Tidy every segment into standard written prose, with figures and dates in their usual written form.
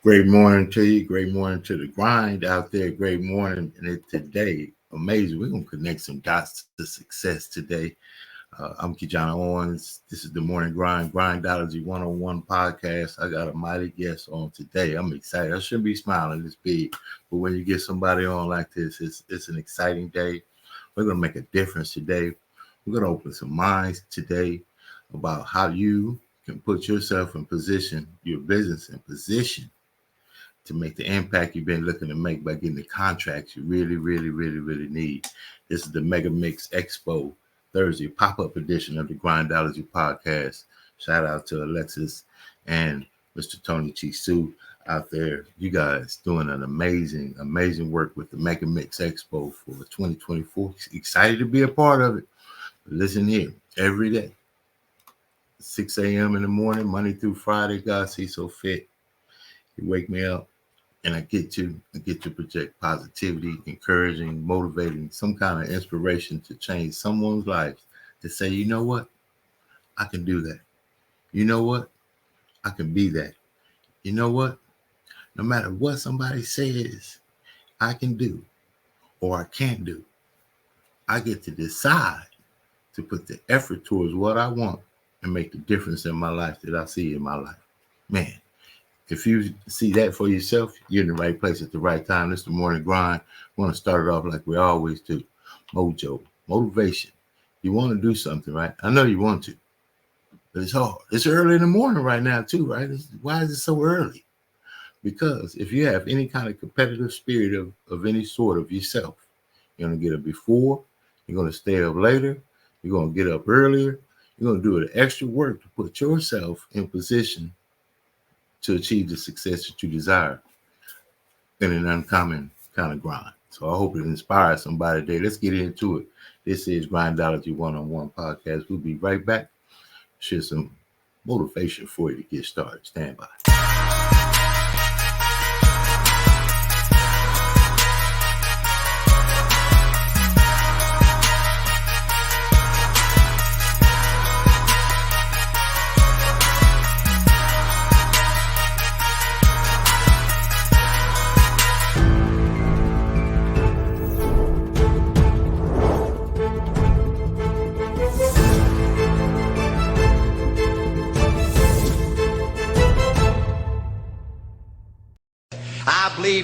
Great morning to you. Great morning to the grind out there. Great morning. And today, amazing. We're going to connect some dots to success today. I'm KeJohnna Owens. This is the Morning Grind Grindology101 Podcast. I got a mighty guest on today. I'm excited. I shouldn't be smiling this big, but when you get somebody on like this, it's an exciting day. We're going to make a difference today. We're going to open some minds today about how you can put yourself in position, your business in position to make the impact you've been looking to make by getting the contracts you really need. This is the MegaMix Expo Thursday pop-up edition of the Grindology Podcast. Shout out to Alexis and Mr. Tony Chisu out there. You guys doing an amazing work with the MegaMix Expo for 2024. Excited to be a part of it. But listen here, every day, 6 a.m. in the morning, Monday through Friday, God sees so fit. You wake me up and I get to project positivity, encouraging, motivating, some kind of inspiration to change someone's life to say, you know what? I can do that. You know what? I can be that. You know what? No matter what somebody says I can do or I can't do, I get to decide to put the effort towards what I want and make the difference in my life that I see in my life. Man, if you see that for yourself, you're in the right place at the right time. This is the Morning Grind. We want to start it off like we always do. Mojo, motivation. You want to do something, right? I know you want to, but it's hard. It's early in the morning right now too, right? Why is it so early? Because if you have any kind of competitive spirit of any sort of yourself, you're going to get up before, you're going to stay up later, you're going to get up earlier, you're going to do the extra work to put yourself in position to achieve the success that you desire in an uncommon kind of grind. So I hope it inspires somebody today. Let's get into it. This is Grindology101 Podcast. We'll be right back. Share some motivation for you to get started. Stand by.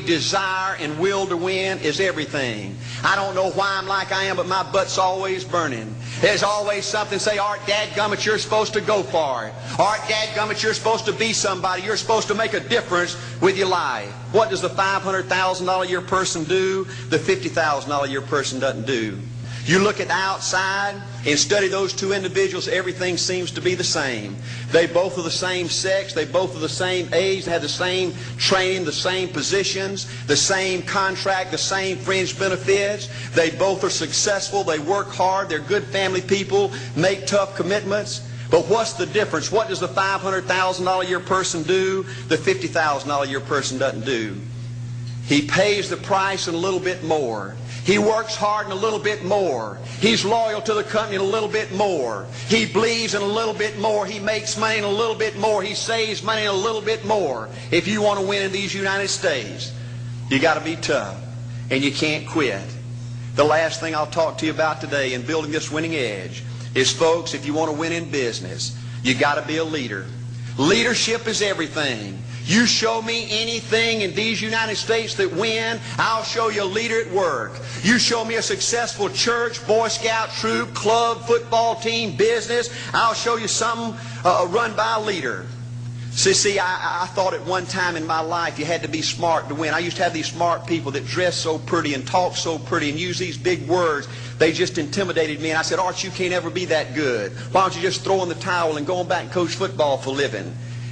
Desire and will to win is everything. I don't know why I'm like I am, but my butt's always burning. There's always something say, Art, dadgummit, you're supposed to go for it. Art, dadgummit, you're supposed to be somebody. You're supposed to make a difference with your life. What does the $500,000 a year person do? The $50,000 a year person doesn't do. You look at the outside and study those two individuals, everything seems to be the same. They both are the same sex, they both are the same age, they have the same training, the same positions, the same contract, the same fringe benefits. They both are successful, they work hard, they're good family people, make tough commitments. But what's the difference? What does the $500,000 a year person do? The $50,000 a year person doesn't do. He pays the price and a little bit more. He works hard and a little bit more. He's loyal to the company and a little bit more. He believes in a little bit more. He makes money and a little bit more. He saves money and a little bit more. If you want to win in these United States, you got to be tough and you can't quit. The last thing I'll talk to you about today in building this winning edge is, folks, if you want to win in business, you got to be a leader. Leadership is everything. You show me anything in these United States that win, I'll show you a leader at work. You show me a successful church, Boy Scout troop, club, football team, business, I'll show you something run by a leader. See, I thought at one time in my life you had to be smart to win. I used to have these smart people that dress so pretty and talk so pretty and use these big words. They just intimidated me. And I said, Art, you can't ever be that good. Why don't you just throw in the towel and go on back and coach football for a living?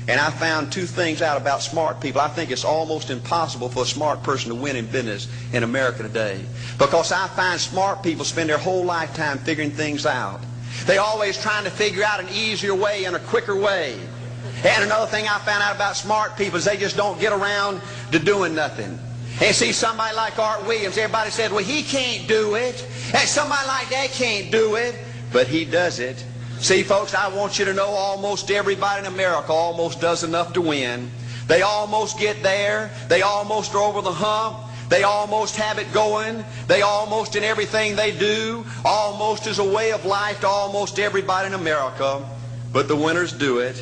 And I found two things out about smart people. I think it's almost impossible for a smart person to win in business in America today. Because I find smart people spend their whole lifetime figuring things out. They're always trying to figure out an easier way and a quicker way. And another thing I found out about smart people is they just don't get around to doing nothing. And see, somebody like Art Williams, everybody said, well, he can't do it. And somebody like that can't do it. But he does it. See, folks, I want you to know almost everybody in America almost does enough to win. They almost get there. They almost are over the hump. They almost have it going. They almost in everything they do, almost is a way of life to almost everybody in America. But the winners do it.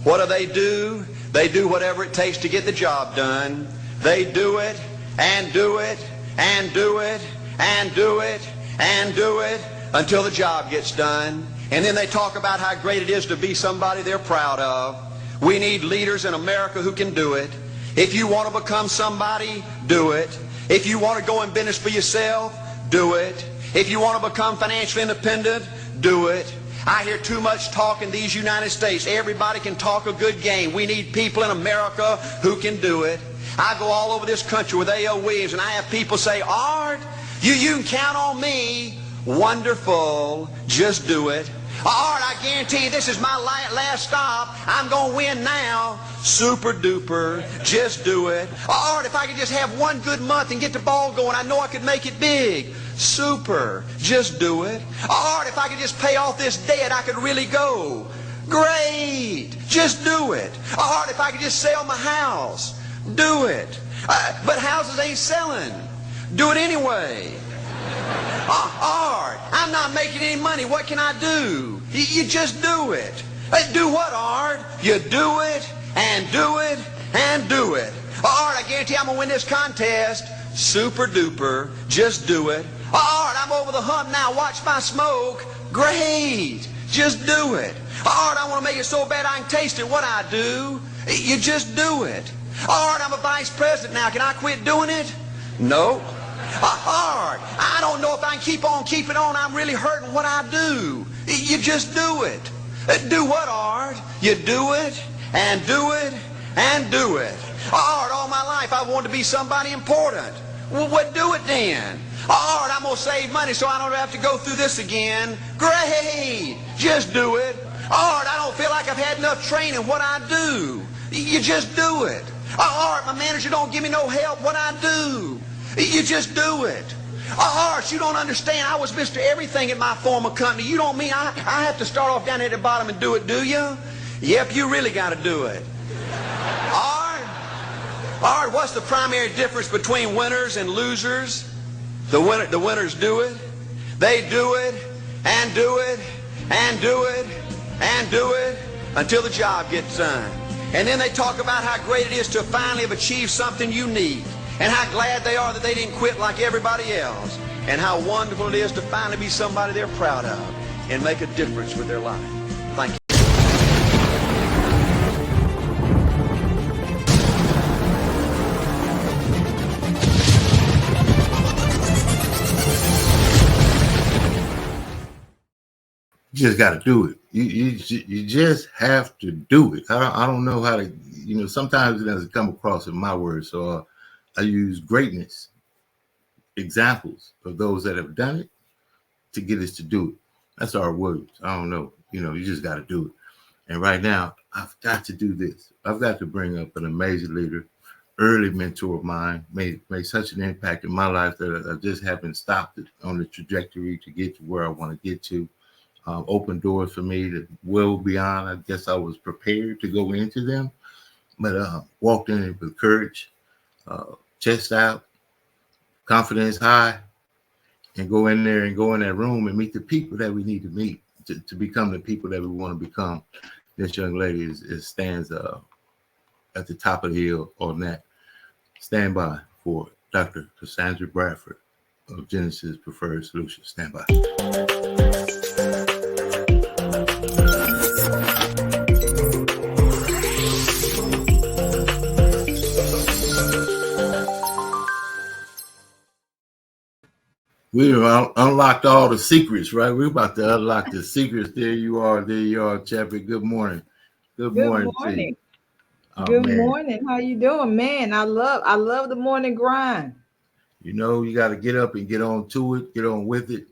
What do? They do whatever it takes to get the job done. They do it and do it and do it and do it and do it until the job gets done. And then they talk about how great it is to be somebody they're proud of. We need leaders in America who can do it. If you want to become somebody, do it. If you want to go in business for yourself, do it. If you want to become financially independent, do it. I hear too much talk in these United States. Everybody can talk a good game. We need people in America who can do it. I go all over this country with A.L. Williams, and I have people say, Art, you can count on me. Wonderful. Just do it. Art, I guarantee you this is my last stop. I'm going to win now. Super duper. Just do it. Art, if I could just have one good month and get the ball going, I know I could make it big. Super. Just do it. Art, if I could just pay off this debt, I could really go. Great. Just do it. Art, if I could just sell my house. Do it. But houses ain't selling. Do it anyway. Art, I'm not making any money. What can I do? You just do it. Do what, Art? You do it and do it and do it. Art, I guarantee I'm going to win this contest. Super duper. Just do it. Art, I'm over the hump now. Watch my smoke. Great. Just do it. Art, I want to make it so bad I can taste it. What I do? You just do it. Art, I'm a vice president now. Can I quit doing it? No. Art, I don't know if I can keep on keeping on. I'm really hurting. What I do? You just do it. Do what, Art? You do it and do it and do it. Art, all my life I wanted to be somebody important. Well, what do it then? Art, I'm going to save money so I don't have to go through this again. Great. Just do it. Art, I don't feel like I've had enough training. What I do? You just do it. Art, my manager don't give me no help. What I do? You just do it. Art, you don't understand. I was Mr. Everything at my former company. You don't mean I have to start off down at the bottom and do it, do you? Yep, you really got to do it. Art, what's the primary difference between winners and losers? The winners do it. They do it and do it and do it and do it until the job gets done. And then they talk about how great it is to finally have achieved something unique. And how glad they are that they didn't quit like everybody else. And how wonderful it is to finally be somebody they're proud of and make a difference with their life. Thank you. You just got to do it. You just have to do it. I don't know how to, sometimes it doesn't come across in my words. So I use greatness, examples of those that have done it to get us to do it. That's our words. I don't know. You just got to do it. And right now, I've got to do this. I've got to bring up an amazing leader, early mentor of mine, made such an impact in my life that I just haven't stopped it on the trajectory to get to where I want to get to. Open doors for me that well beyond, I guess I was prepared to go into them, but walked in it with courage, chest out, confidence high, and go in there and go in that room and meet the people that we need to meet to become the people that we want to become. This young lady stands at the top of the hill on that. Stand by for Dr. Cassandra Bradford of Genesis Preferred Solutions. Stand by. We unlocked all the secrets, right? We're about to unlock the secrets. There you are, Chappie. Good morning. Good morning to you. Oh, Good man. morning. How you doing, man? I love the morning grind. You know, you got to get up and get on to it, get on with it.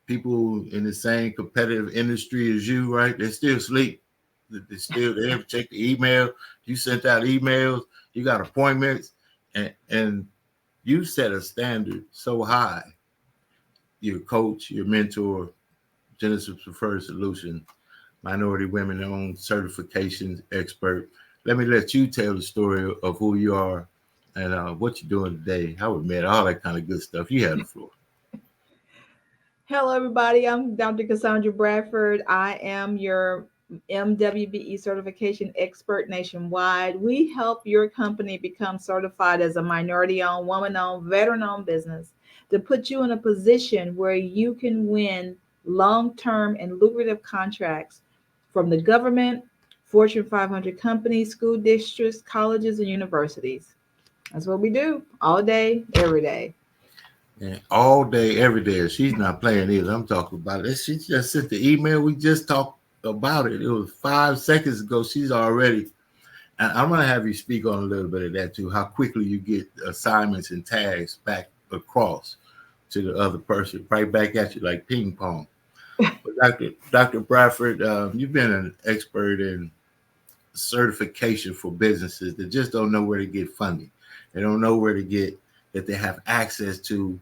People in the same competitive industry as you, right? They're still asleep. They're still there. Check the email. You sent out emails. You got appointments, and you set a standard so high. Your coach, your mentor, Genesis Preferred Solution, minority women-owned certifications expert. Let me let you tell the story of who you are and what you're doing today, how we met, all that kind of good stuff. You have the floor. Hello, everybody. I'm Dr. Cassandra Bradford. I am your MWBE certification expert nationwide. We help your company become certified as a minority-owned, woman-owned, veteran-owned business to put you in a position where you can win long-term and lucrative contracts from the government, Fortune 500 companies, school districts, colleges, and universities. That's what we do all day, every day. And all day, every day. She's not playing either. I'm talking about it. She just sent the email. We just talked about it. It was 5 seconds ago. She's already. And I'm going to have you speak on a little bit of that too, how quickly you get assignments and tags back across to the other person, right back at you like ping pong. But Dr. Bradford, you've been an expert in certification for businesses that just don't know where to get funding. They don't know where to get, that they have access to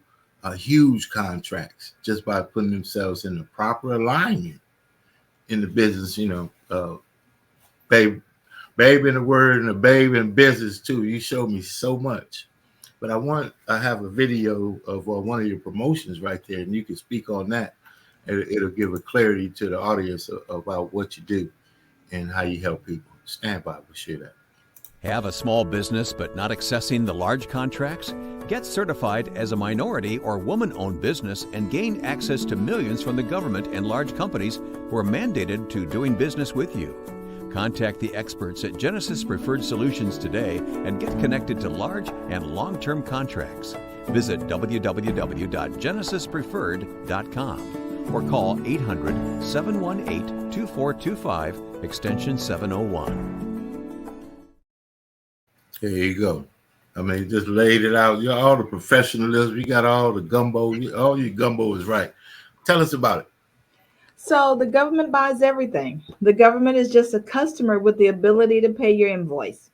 huge contracts just by putting themselves in the proper alignment in the business, babe in the word and a babe in business too. You showed me so much. But I have a video of one of your promotions right there, and you can speak on that. It'll give a clarity to the audience about what you do and how you help people. Stand by, we'll share that. Have a small business but not accessing the large contracts? Get certified as a minority or woman-owned business and gain access to millions from the government and large companies who are mandated to doing business with you. Contact the experts at Genesis Preferred Solutions today and get connected to large and long-term contracts. Visit www.genesispreferred.com or call 800-718-2425, extension 701. There you go. I mean, just laid it out. All the professionalism. You got all the gumbo. All your gumbo is right. Tell us about it. So the government buys everything. The government is just a customer with the ability to pay your invoice.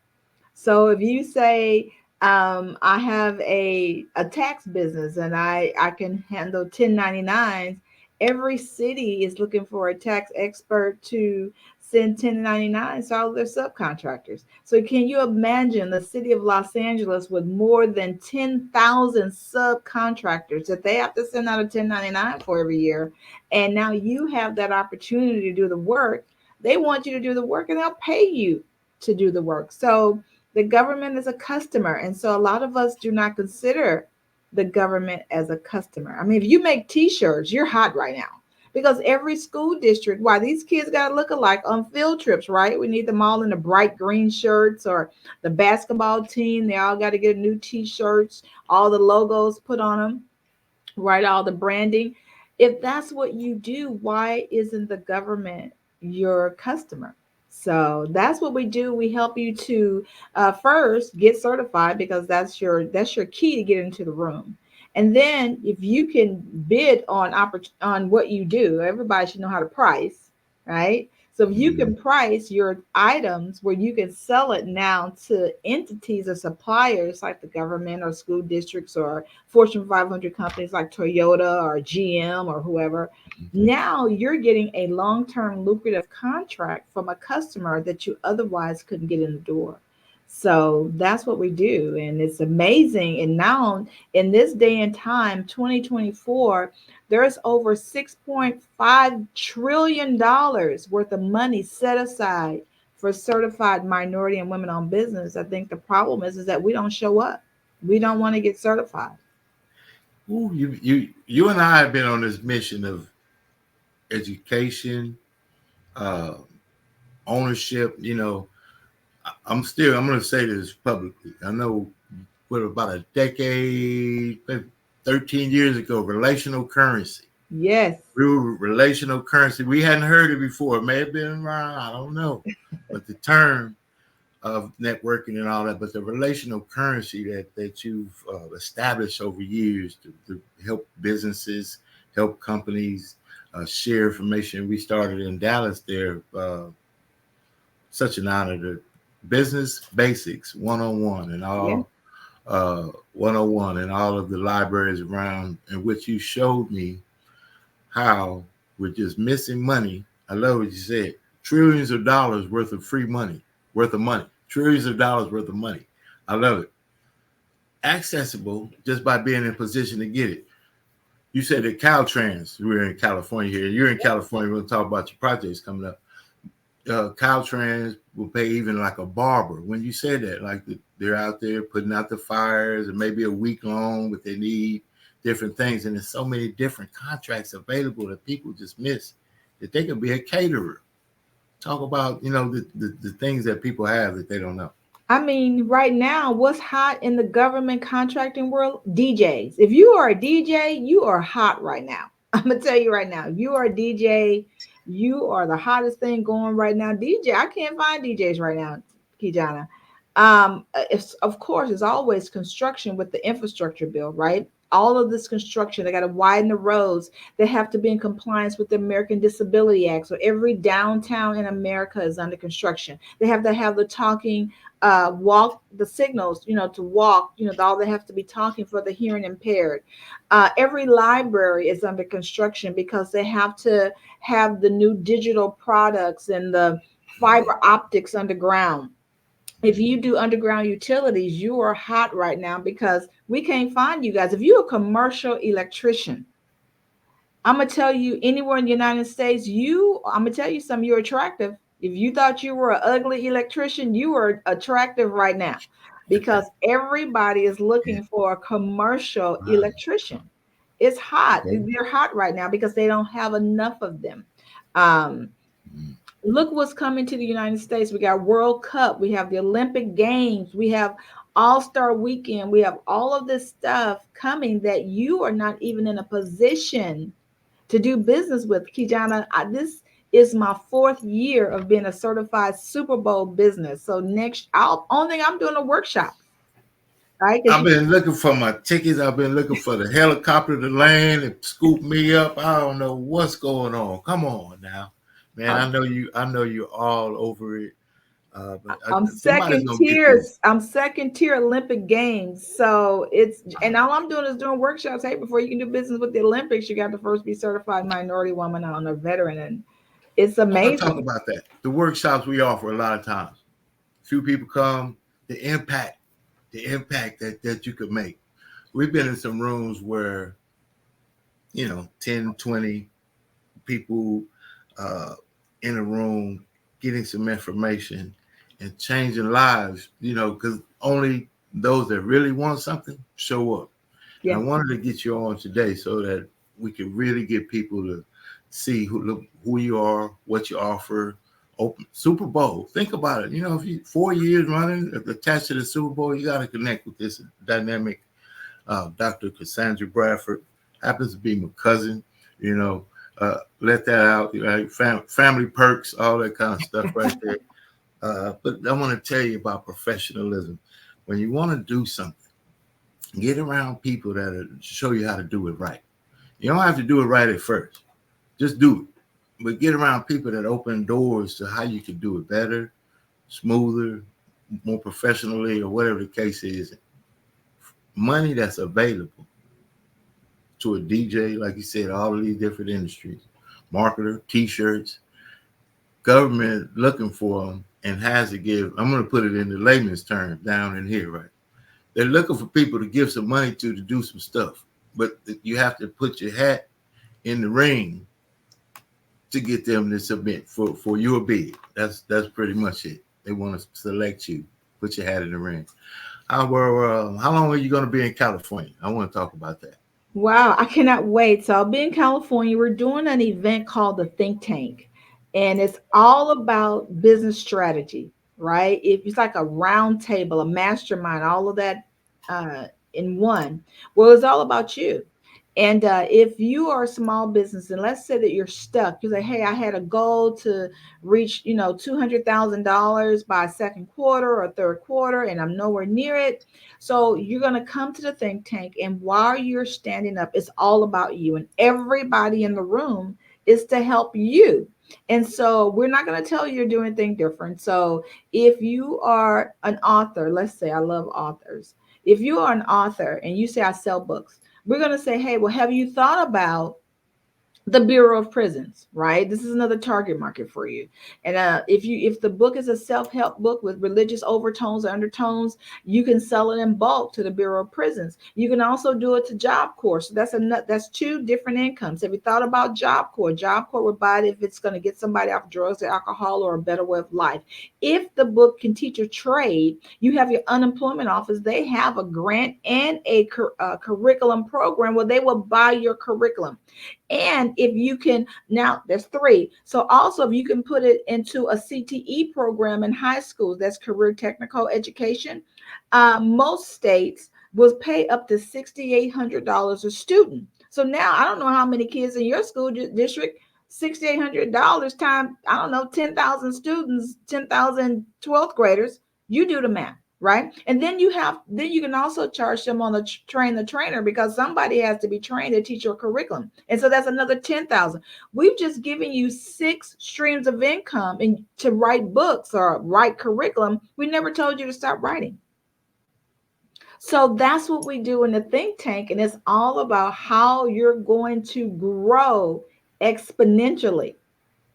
So if you say, I have a tax business and I can handle 1099s, every city is looking for a tax expert to send 1099s to all their subcontractors. So can you imagine the city of Los Angeles with more than 10,000 subcontractors that they have to send out a 1099 for every year? And now you have that opportunity to do the work. They want you to do the work and they'll pay you to do the work. So the government is a customer. And so a lot of us do not consider the government as a customer. I mean, if you make t-shirts, you're hot right now. Because every school district, why these kids got to look alike on field trips, right? We need them all in the bright green shirts, or the basketball team. They all got to get new t-shirts, all the logos put on them, right? All the branding. If that's what you do, why isn't the government your customer? So that's what we do. We help you to first get certified, because that's your key to get into the room. And then if you can bid on what you do, everybody should know how to price, right? So if you can price your items where you can sell it now to entities or suppliers like the government or school districts or Fortune 500 companies like Toyota or GM or whoever, now you're getting a long-term lucrative contract from a customer that you otherwise couldn't get in the door. So that's what we do. And it's amazing. And now in this day and time, 2024, there's over $6.5 trillion worth of money set aside for certified minority and women-owned business. I think the problem is that we don't show up. We don't want to get certified. Ooh, you and I have been on this mission of education, uh, ownership. I'm going to say this publicly. I know what about a decade, maybe 13 years ago, relational currency. Yes. Relational currency. We hadn't heard it before. It may have been around, I don't know. But the term of networking and all that, but the relational currency that you've established over years to help businesses, help companies share information. We started in Dallas there. Such an honor to Business Basics 101 and all 101 and all of the libraries around, in which you showed me how we're just missing money. I love what you said. Trillions of dollars worth of money. Trillions of dollars worth of money. I love it. Accessible just by being in position to get it. You said that Caltrans, we're in California here. You're in California. We're going to talk about your projects coming up. Caltrans will pay even like a barber. When you said that, like they're out there putting out the fires and maybe a week long, but they need different things. And there's so many different contracts available that people just miss, that they can be a caterer. Talk about, the things that people have that they don't know. I mean, right now, what's hot in the government contracting world? DJs. If you are a DJ, you are hot right now. I'm going to tell you right now, if you are a DJ, you are the hottest thing going right now. DJ, I can't find DJs right now, KeJohnna. Of course, it's always construction with the infrastructure bill, right? All of this construction, they got to widen the roads. They have to be in compliance with the American Disability Act. So every downtown in America is under construction. They have to have the talking, walk, the signals, to walk, all they have to be talking for the hearing impaired. Every library is under construction because they have to have the new digital products and the fiber optics underground. If you do underground utilities, you are hot right now because we can't find you guys. If you're a commercial electrician, I'm going to tell you, anywhere in the United States, I'm going to tell you something, you're attractive. If you thought you were an ugly electrician, you are attractive right now because everybody is looking for a commercial electrician. It's hot. Okay. They're hot right now because they don't have enough of them. Look what's coming to the United States. We got World Cup. We have the Olympic Games. We have All-Star Weekend. We have all of this stuff coming that you are not even in a position to do business with. KeJohnna, this is my 4th year of being a certified Super Bowl business. So only thing I'm doing a workshop. Right? I've been looking for my tickets. I've been looking for the helicopter to land and scoop me up. I don't know what's going on. Come on now. Man, I know you're all over it. But I'm second tier Olympic Games. So and all I'm doing is doing workshops. Hey, before you can do business with the Olympics, you got to first be certified minority woman on a veteran. And it's amazing. Talk about that. The workshops we offer a lot of times. Few people come, the impact that you could make. We've been in some rooms where, 10, 20 people in a room getting some information and changing lives, because only those that really want something show up. Yeah. I wanted to get you on today so that we could really get people to see who you are, what you offer. Open Super Bowl. Think about it. If you 4 years running attached to the Super Bowl, you got to connect with this dynamic Dr. Cassandra Bradford. Happens to be my cousin. Let that out. Right? Family perks, all that kind of stuff right there. But I want to tell you about professionalism. When you want to do something, get around people that show you how to do it right. You don't have to do it right at first. Just do it. But get around people that open doors to how you can do it better, smoother, more professionally, or whatever the case is. Money that's available to a DJ, like you said, all of these different industries, marketer, T-shirts, government looking for them and has to give. I'm going to put it in the layman's terms down in here, right? They're looking for people to give some money to do some stuff, but you have to put your hat in the ring to get them to submit for your bid. That's pretty much it. They want to select you, put your hat in the ring. How long are you going to be in California? I want to talk about that. Wow, I cannot wait. So I'll be in California. We're doing an event called the Think Tank, and it's all about business strategy, right? It's like a round table, a mastermind, all of that in one. Well, it's all about you. And if you are a small business, and let's say that you're stuck, you say, "Hey, I had a goal to reach, $200,000 by second quarter or third quarter, and I'm nowhere near it." So you're going to come to the think tank, and while you're standing up, it's all about you, and everybody in the room is to help you. And so we're not going to tell you to do anything different. So if you are an author, let's say, I love authors. If you are an author and you say, "I sell books," we're going to say, "Hey, well, have you thought about the Bureau of Prisons?" Right? This is another target market for you. And if the book is a self-help book with religious overtones or undertones, you can sell it in bulk to the Bureau of Prisons. You can also do it to Job Corps. So that's two different incomes. Have you thought about Job Corps? Job Corps would buy it if it's going to get somebody off drugs or alcohol or a better way of life. If the book can teach a trade, you have your unemployment office. They have a grant and a curriculum program where they will buy your curriculum. And if you can, now there's three. So also, if you can put it into a CTE program in high schools, that's career technical education. Most states will pay up to $6,800 a student. So now I don't know how many kids in your school district. $6,800 times, I don't know, 10,000 students, 10,000 12th graders. You do the math. Right. And then you can also charge them on the train the trainer, because somebody has to be trained to teach your curriculum. And so that's another 10,000. We've just given you 6 streams of income and to write books or write curriculum. We never told you to stop writing. So that's what we do in the think tank. And it's all about how you're going to grow exponentially.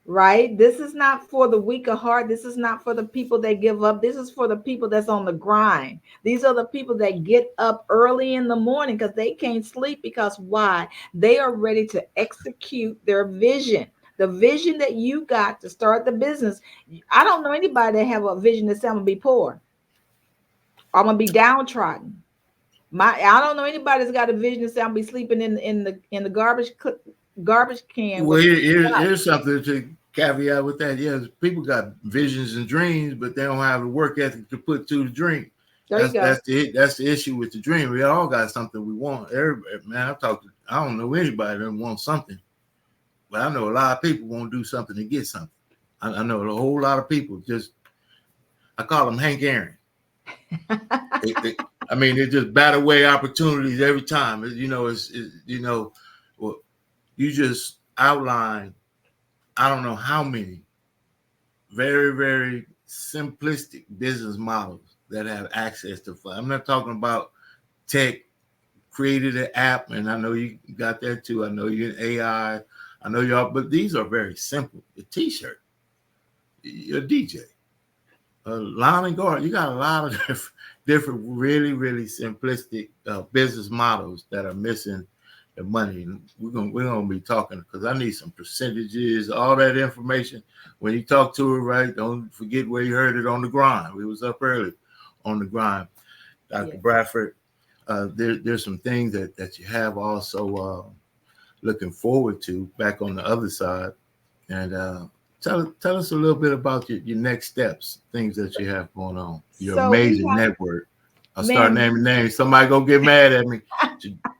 Right? This is not for the weak of heart. This is not for the people that give up. This is for the people that's on the grind. These are the people that get up early in the morning because they can't sleep. Because why? They are ready to execute their vision. The vision that you got to start the business. I don't know anybody that have a vision that say, "I'm gonna be poor, or I'm gonna be downtrodden." I don't know anybody that's got a vision that say, "I'm gonna be sleeping in the garbage can." Well, here's something to caveat with that. Yes, people got visions and dreams, but they don't have the work ethic to put to the dream. That's the issue with the dream. We all got something we want. Everybody, man, I don't know anybody that wants something, but I know a lot of people want to do something to get something. I know a whole lot of people I call them Hank Aaron. They just bat away opportunities every time. Well, you just outlined, I don't know how many very, very simplistic business models that have access to funds. I'm not talking about tech, created an app, and I know you got that too. I know you're in AI. I know y'all, but these are very simple. A t-shirt, you're a DJ, lawn and garden. You got a lot of different really, really simplistic business models that are missing the money. And we're gonna be talking, because I need some percentages, all that information. When you talk to her, right, don't forget where you heard it on the grind. We was up early on the grind. Dr. Bradford, there's some things that you have also looking forward to back on the other side. And tell us a little bit about your next steps, things that you have going on. Your amazing network. I'll start naming names. Somebody gonna get mad at me.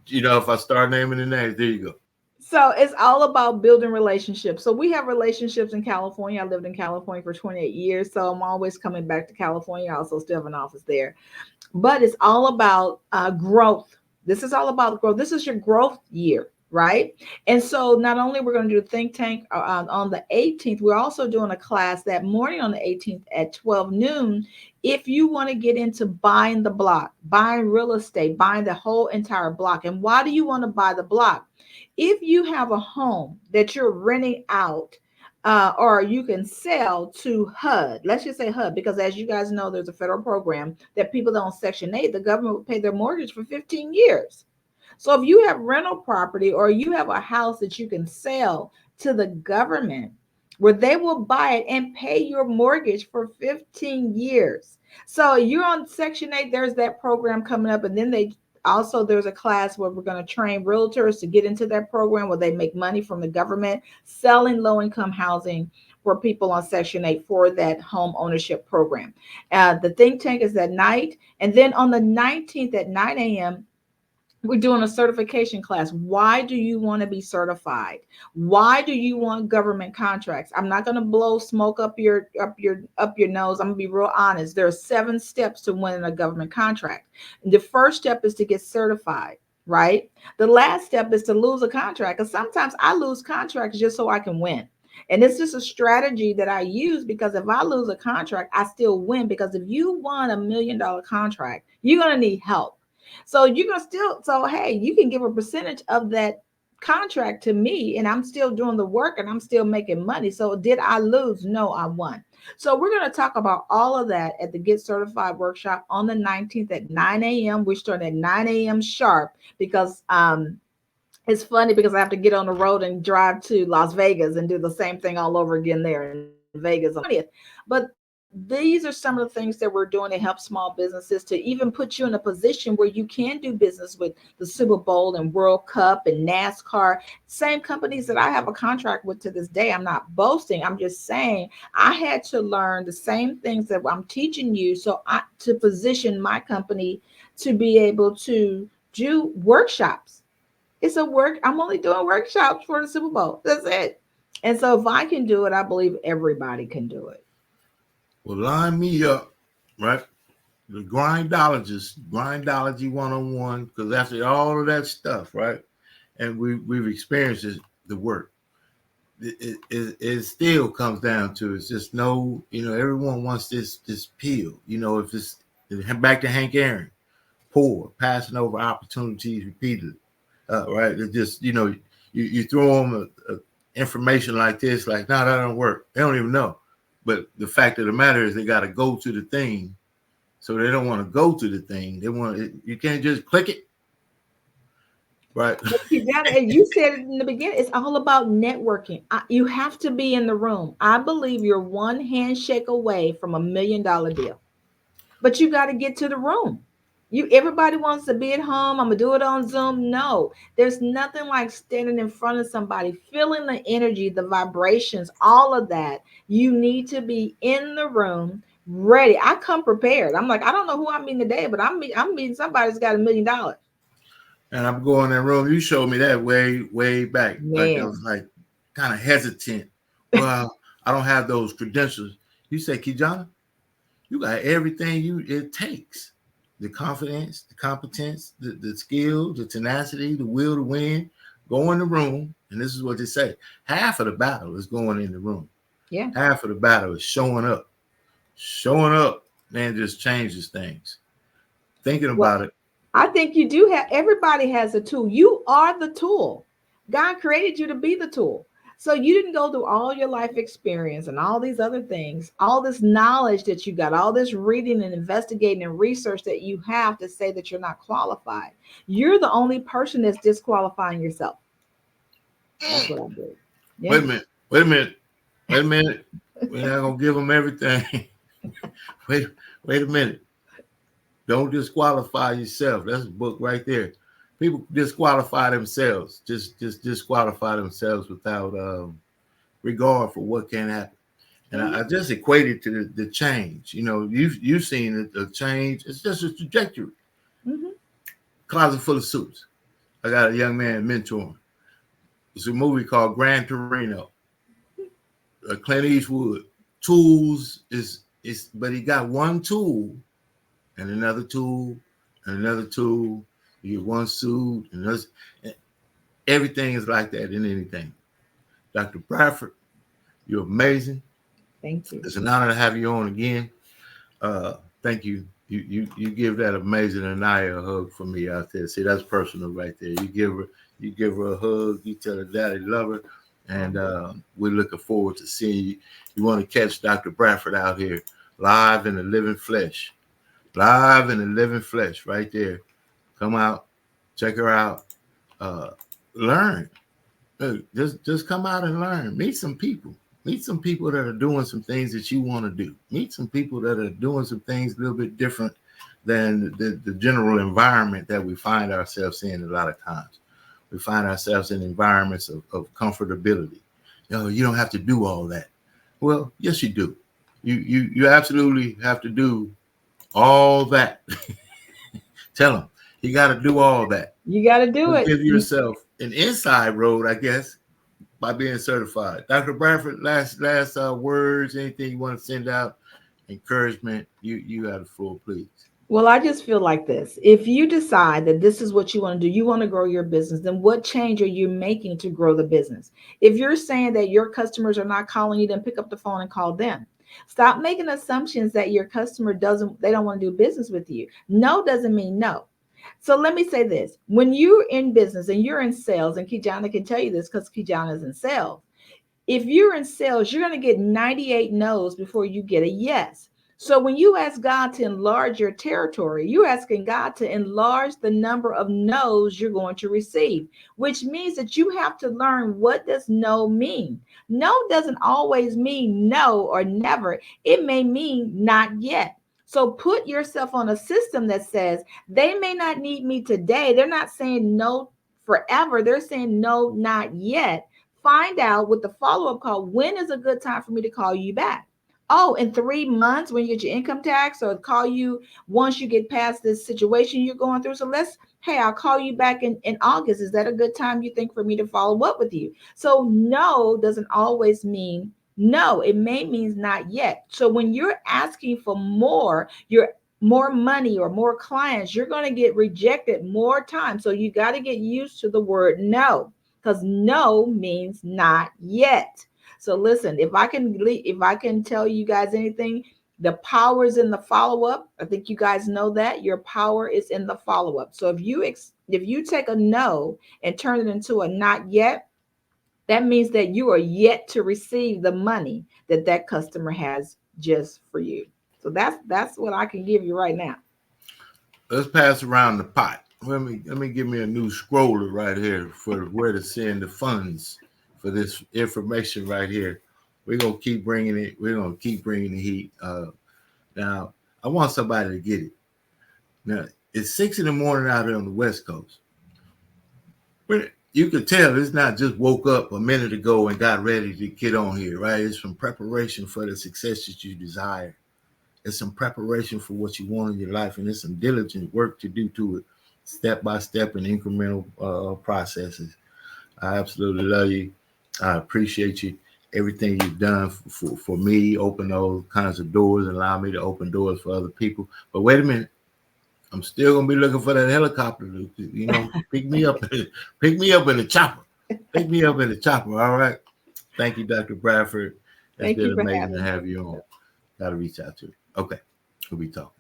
If I start naming the names, there you go. So it's all about building relationships. So we have relationships in California. I lived in California for 28 years. So I'm always coming back to California. I also still have an office there. But it's all about growth. This is all about growth. This is your growth year, right? And so not only we're going to do a think tank on the 18th, we're also doing a class that morning on the 18th at 12 noon. If you want to get into buying the block, buying real estate, buying the whole entire block. And why do you want to buy the block? If you have a home that you're renting out, or you can sell to HUD. Let's just say HUD, because as you guys know, there's a federal program that people that on Section 8, the government will pay their mortgage for 15 years. So if you have rental property or you have a house that you can sell, to the government where they will buy it and pay your mortgage for 15 years. So you're on Section 8, there's that program coming up. And then there's a class where we're going to train realtors to get into that program where they make money from the government selling low-income housing for people on Section 8 for that home ownership program. The think tank is at night. And then on the 19th at 9 a.m., we're doing a certification class. Why do you want to be certified? Why do you want government contracts? I'm not going to blow smoke up your nose. I'm going to be real honest. There are 7 steps to winning a government contract. The first step is to get certified, right? The last step is to lose a contract. Because sometimes I lose contracts just so I can win. And it's just a strategy that I use, because if I lose a contract, I still win. Because if you won $1 million contract, you're going to need help. So you're going to hey, you can give a percentage of that contract to me, and I'm still doing the work and I'm still making money. So did I lose? No, I won. So we're going to talk about all of that at the Get Certified workshop on the 19th at 9 a.m. We're starting at 9 a.m. sharp, because it's funny because I have to get on the road and drive to Las Vegas and do the same thing all over again there in Vegas on the 20th. But these are some of the things that we're doing to help small businesses, to even put you in a position where you can do business with the Super Bowl and World Cup and NASCAR, same companies that I have a contract with to this day. I'm not boasting. I'm just saying I had to learn the same things that I'm teaching you, to position my company to be able to do workshops. I'm only doing workshops for the Super Bowl. That's it. And so if I can do it, I believe everybody can do it. Well, line me up, right? The Grindologist, Grindology101, because after all of that stuff, right? And we've experienced the work. It still comes down to, it's just everyone wants this pill. If it's back to Hank Aaron, poor, passing over opportunities repeatedly, right? It just, you throw them information like this, like, no, that don't work. They don't even know. But the fact of the matter is they got to go to the thing. So they don't want to go to the thing. They want it. You can't just click it. Right. You said it in the beginning. It's all about networking. You have to be in the room. I believe you're one handshake away from $1 million deal. But you got to get to the room. Everybody wants to be at home. I'm going to do it on Zoom. No, there's nothing like standing in front of somebody, feeling the energy, the vibrations, all of that. You need to be in the room, ready. I come prepared. I'm like, I don't know who I'm meeting today, but I'm meeting somebody that's got $1 million. And I'm going in that room. You showed me that way back. Man. Like I was like kind of hesitant. Well, I don't have those credentials. You say, KeJohnna, you got everything it takes. The confidence, the competence, the skill, the tenacity, the will to win. Go in the room, and this is what they say. Half of the battle is going in the room. Yeah. Half of the battle is showing up. Showing up, man, just changes things. Thinking about it. I think you do everybody has a tool. You are the tool. God created you to be the tool. So you didn't go through all your life experience and all these other things, all this knowledge that you got, all this reading and investigating and research that you have to say that you're not qualified. You're the only person that's disqualifying yourself. That's what I do. Yeah. Wait a minute. We're not going to give them everything. Wait a minute. Don't disqualify yourself. That's a book right there. People disqualify themselves, just disqualify themselves without regard for what can happen. And I just equated to the change. You've seen a change. It's just a trajectory. Mm-hmm. Closet full of suits. I got a young man mentoring. It's a movie called Gran Torino. Clint Eastwood. Tools but he got one tool and another tool and another tool. You get one suit and another. Everything is like that in anything. Dr. Bradford, you're amazing. Thank you. It's an honor to have you on again. Thank you. You give that amazing Anaya a hug for me out there. See, that's personal right there. You give her a hug. You tell her daddy love her, and we're looking forward to seeing you. You want to catch Dr. Bradford out here live in the living flesh. Live in the living flesh right there. Come out, check her out, learn. Just come out and learn. Meet some people. Meet some people that are doing some things that you want to do. Meet some people that are doing some things a little bit different than the general environment that we find ourselves in a lot of times. We find ourselves in environments of comfortability. You don't have to do all that. Well, yes, you do. You absolutely have to do all that. Tell them you got to do all that. You got to do it. Give yourself an inside road, I guess, by being certified. Dr. Bradford, last words, anything you want to send out, encouragement, you have the floor, please. Well, I just feel like this. If you decide that this is what you want to do, you want to grow your business, then what change are you making to grow the business? If you're saying that your customers are not calling you, then pick up the phone and call them. Stop making assumptions that your customer they don't want to do business with you. No doesn't mean no. So let me say this. When you're in business and you're in sales, and KeJohnna can tell you this because KeJohnna is in sales. If you're in sales, you're going to get 98 no's before you get a yes. So when you ask God to enlarge your territory, you're asking God to enlarge the number of no's you're going to receive, which means that you have to learn, what does no mean? No doesn't always mean no or never. It may mean not yet. So put yourself on a system that says they may not need me today. They're not saying no forever. They're saying no, not yet. Find out with the follow-up call, when is a good time for me to call you back? Oh, in 3 months when you get your income tax, or call you once you get past this situation you're going through. So I'll call you back in August. Is that a good time you think for me to follow up with you? So no doesn't always mean no. It may mean not yet. So when you're asking for more money or more clients, you're going to get rejected more times. So you got to get used to the word no, because no means not yet. So listen, if I can tell you guys anything, the power is in the follow-up. I think you guys know that your power is in the follow-up. So if you take a no and turn it into a not yet, that means that you are yet to receive the money that customer has just for you. So that's what I can give you right now. Let's pass around the pot. Let me give me a new scroller right here for where to send the funds for this information right here. We're gonna keep bringing it. We're gonna keep bringing the heat. Now, I want somebody to get it. Now, it's 6 a.m. out here on the West Coast. But you could tell it's not just woke up a minute ago and got ready to get on here, right? It's some preparation for the success that you desire. It's some preparation for what you want in your life, and there's some diligent work to do to it, step by step and incremental processes. I absolutely love you. I appreciate you. Everything you've done for me, open those kinds of doors and allow me to open doors for other people. But wait a minute. I'm still going to be looking for that helicopter to, pick me up in the chopper. Pick me up in the chopper. All right. Thank you, Dr. Bradford. It's been amazing to have you on. Got to reach out to you. Okay. We'll be talking.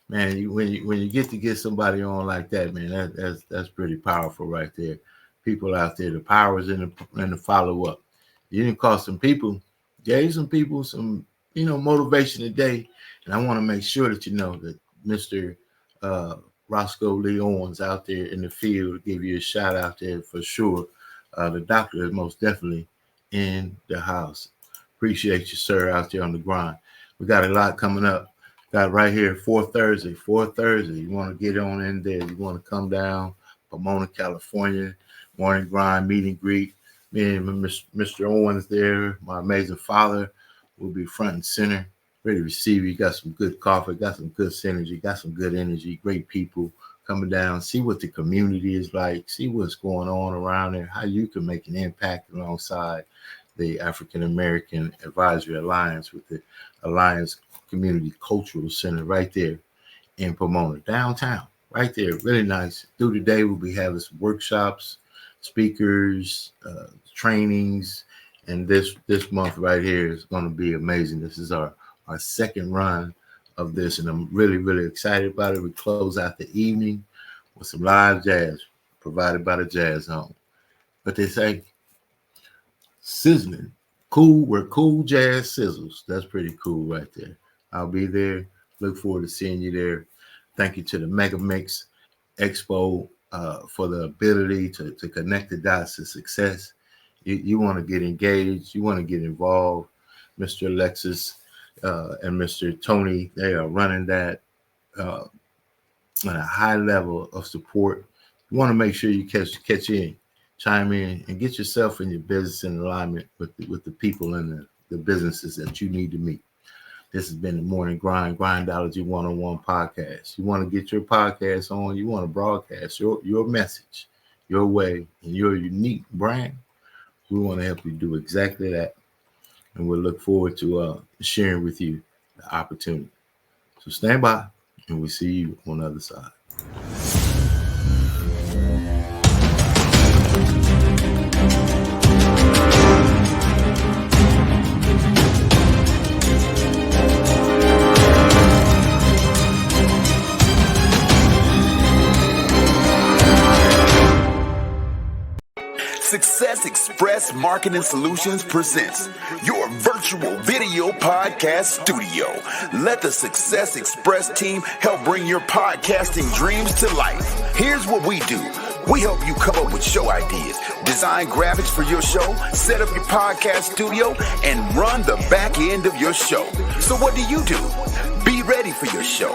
Man, when you get somebody on like that, man, that's pretty powerful right there. People out there, the power is in the follow up. You didn't call some people, gave some people some, motivation today. And I want to make sure that you know that Mr. Roscoe Lee Owens out there in the field, give you a shout out there for sure. The doctor is most definitely in the house. Appreciate you, sir, out there on the grind. We got a lot coming up. Got right here, 4 Thursday. You want to get on in there. You want to come down, Pomona, California, morning grind, meet and greet. Me and Mr. Owens there, my amazing father, will be front and center, ready to receive you. Got some good coffee, got some good synergy, got some good energy, great people coming down. See what the community is like, see what's going on around there, how you can make an impact alongside the African American Advisory Alliance with the Alliance Community Cultural Center right there in Pomona, downtown, right there. Really nice. Through the day, we'll be having some workshops, speakers, trainings, and this month right here is going to be amazing. This is our second run of this, and I'm really, really excited about it. We close out the evening with some live jazz provided by the Jazz Home. But they say sizzling, cool, where cool jazz sizzles. That's pretty cool right there. I'll be there. Look forward to seeing you there. Thank you to the MegaMix Expo for the ability to connect the dots to success. You want to get engaged. You want to get involved. Mr. Alexis and Mr. Tony, they are running that at a high level of support. You want to make sure you catch in, chime in, and get yourself and your business in alignment with the people and the businesses that you need to meet. This has been the Morning Grind Grindology101 Podcast. You want to get your podcast on, you want to broadcast your message, your way, and your unique brand. We want to help you do exactly that. And we'll look forward to sharing with you the opportunity. So stand by, and we'll see you on the other side. Success Express Marketing Solutions presents your virtual video podcast studio. Let the Success Express team help bring your podcasting dreams to life. Here's what we do. We help you come up with show ideas, design graphics for your show, set up your podcast studio, and run the back end of your show. So what do? Be ready for your show.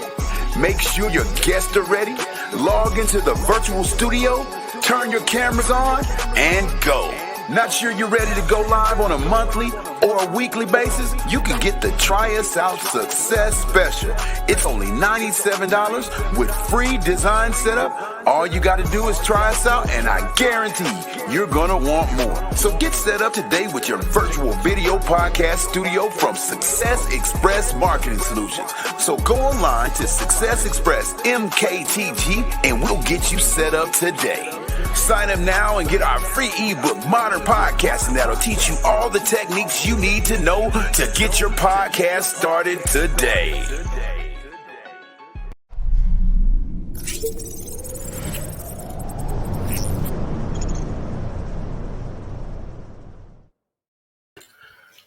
Make sure your guests are ready. Log into the virtual studio, turn your cameras on, and go. Not sure you're ready to go live on a monthly or a weekly basis? You can get the Try Us Out Success Special. It's only $97 with free design setup. All you got to do is try us out, and I guarantee you're going to want more. So get set up today with your virtual video podcast studio from Success Express Marketing Solutions. So go online to Success Express MKTG, and we'll get you set up today. Sign up now and get our free ebook, Modern Podcasting, that'll teach you all the techniques you need to know to get your podcast started today.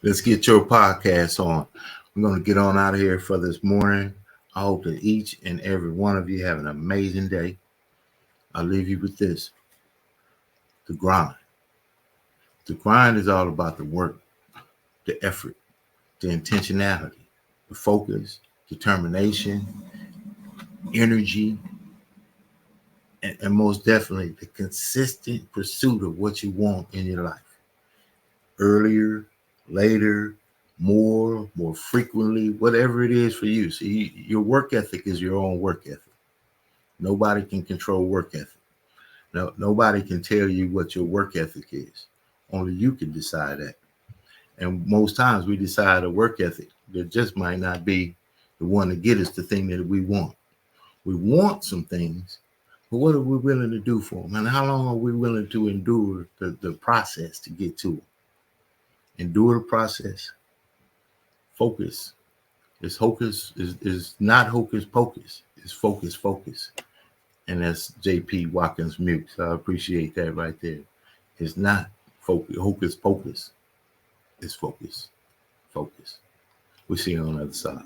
Let's get your podcast on. We're going to get on out of here for this morning. I hope that each and every one of you have an amazing day. I'll leave you with this. The grind. The grind is all about the work, the effort, the intentionality, the focus, determination, energy, and most definitely the consistent pursuit of what you want in your life. Earlier, later, more frequently, whatever it is for you. See, your work ethic is your own work ethic. Nobody can control work ethic. No, nobody can tell you what your work ethic is. Only you can decide that. And most times we decide a work ethic that just might not be the one to get us the thing that we want. We want some things, but what are we willing to do for them? And how long are we willing to endure the process to get to them? Endure the process. Focus. It's hocus is not hocus pocus. It's focus. And that's JP Watkins Mute. So I appreciate that right there. It's not hocus pocus. It's focus. We'll see you on the other side.